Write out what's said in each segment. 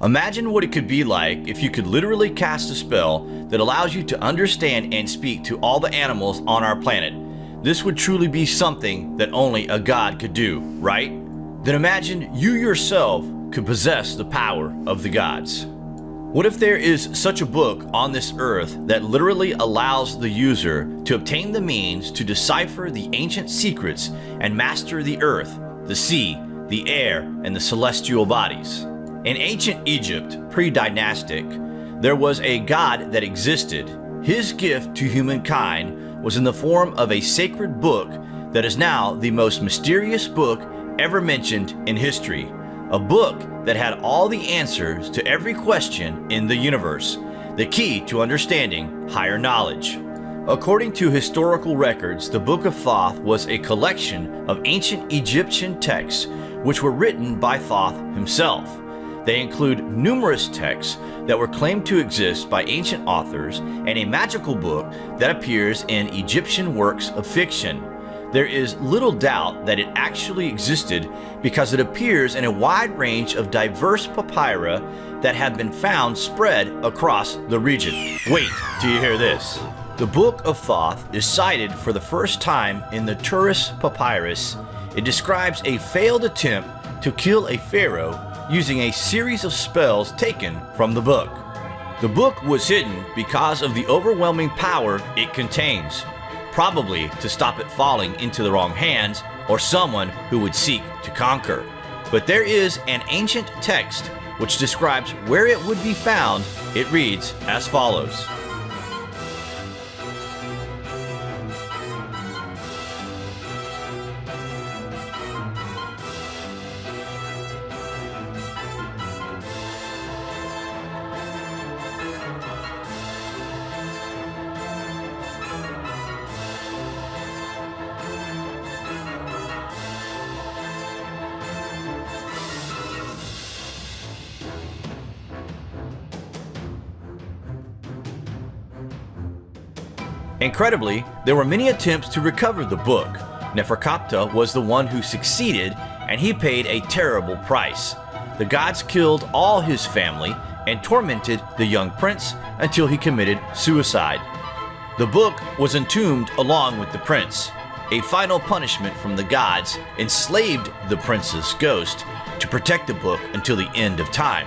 Imagine what it could be like if you could literally cast a spell that allows you to understand and speak to all the animals on our planet. This would truly be something that only a god could do, right? Then imagine you yourself could possess the power of the gods. What if there is such a book on this earth that literally allows the user to obtain the means to decipher the ancient secrets and master the earth, the sea, the air, and the celestial bodies? In ancient Egypt, pre-dynastic, there was a god that existed. His gift to humankind was in the form of a sacred book that is now the most mysterious book ever mentioned in history. A book that had all the answers to every question in the universe, the key to understanding higher knowledge. According to historical records, the Book of Thoth was a collection of ancient Egyptian texts which were written by Thoth himself. They include numerous texts that were claimed to exist by ancient authors and a magical book that appears in Egyptian works of fiction. There is little doubt that it actually existed because it appears in a wide range of diverse papyri that have been found spread across the region. Wait till you hear this. The Book of Thoth is cited for the first time in the Turis Papyrus. It describes a failed attempt to kill a pharaoh using a series of spells taken from the book. The book was hidden because of the overwhelming power it contains, probably to stop it falling into the wrong hands or someone who would seek to conquer. But there is an ancient text which describes where it would be found. It reads as follows. Incredibly, there were many attempts to recover the book. Neferkaptah was the one who succeeded, and he paid a terrible price. The gods killed all his family and tormented the young prince until he committed suicide. The book was entombed along with the prince. A final punishment from the gods enslaved the prince's ghost to protect the book until the end of time.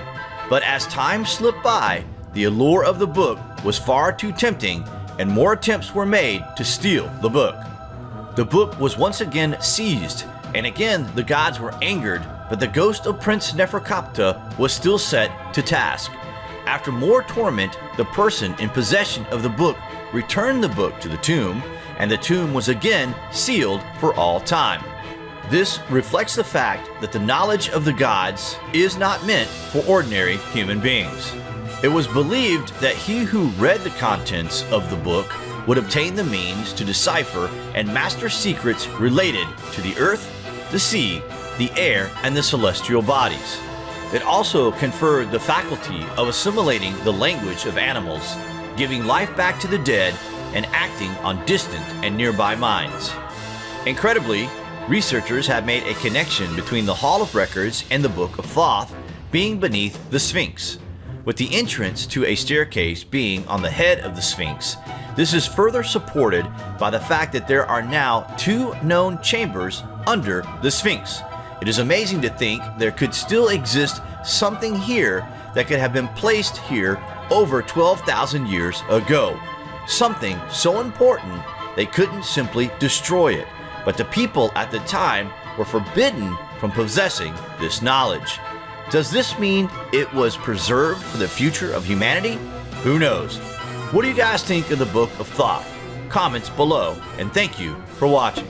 But as time slipped by, the allure of the book was far too tempting, and more attempts were made to steal the book. The book was once again seized, and again the gods were angered, but the ghost of Prince Neferkaptah was still set to task. After more torment, the person in possession of the book returned the book to the tomb, and the tomb was again sealed for all time. This reflects the fact that the knowledge of the gods is not meant for ordinary human beings. It was believed that he who read the contents of the book would obtain the means to decipher and master secrets related to the earth, the sea, the air, and the celestial bodies. It also conferred the faculty of assimilating the language of animals, giving life back to the dead, and acting on distant and nearby minds. Incredibly, researchers have made a connection between the Hall of Records and the Book of Thoth being beneath the Sphinx, with the entrance to a staircase being on the head of the Sphinx. This is further supported by the fact that there are now 2 known chambers under the Sphinx. It is amazing to think there could still exist something here that could have been placed here over 12,000 years ago. Something so important they couldn't simply destroy it, but the people at the time were forbidden from possessing this knowledge. Does this mean it was preserved for the future of humanity? Who knows? What do you guys think of the Book of Thoth? Comments below, and thank you for watching.